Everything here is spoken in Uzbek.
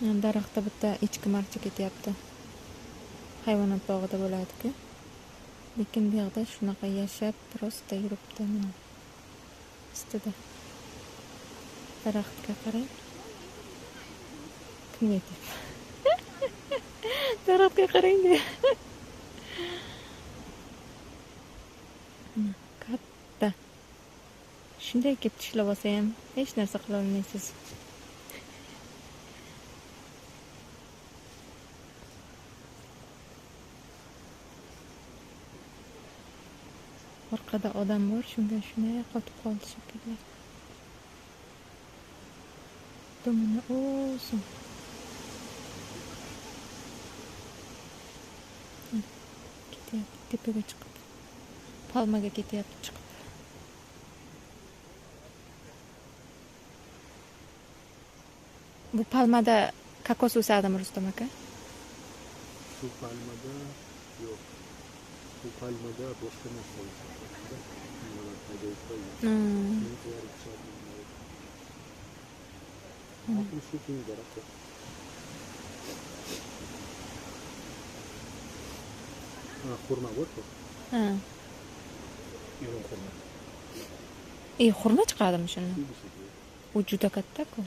Daraxtda bitta echki marcha ketyapti. Hayvonot bog'ida bo'ladi-ku. Lekin bu yerda shunaqa yashab, prosta yuribdi mana. Ustida. Daraxtga qarang. Kim aytayapti? Daraxtga qarang de. Katta. Shunday kelib tishlab olsa ham hech narsa qila olmaysiz. Orqada odam bor, shunga shunday qotib qoldi shekilli. Dumini o'zim. Ketyapti, tepaga chiqib. Palmaga ketyapti chiqib. Bu palmada kokos o'sadimi Rustam aka? Shu palmada yo'q. Bu palmada boshqa narsa o'sadi. Shu keng daraxt. Xurma bor-ku. Ha. Yo'q xurma. Xurma chiqadimi shuni? U juda katta-ku.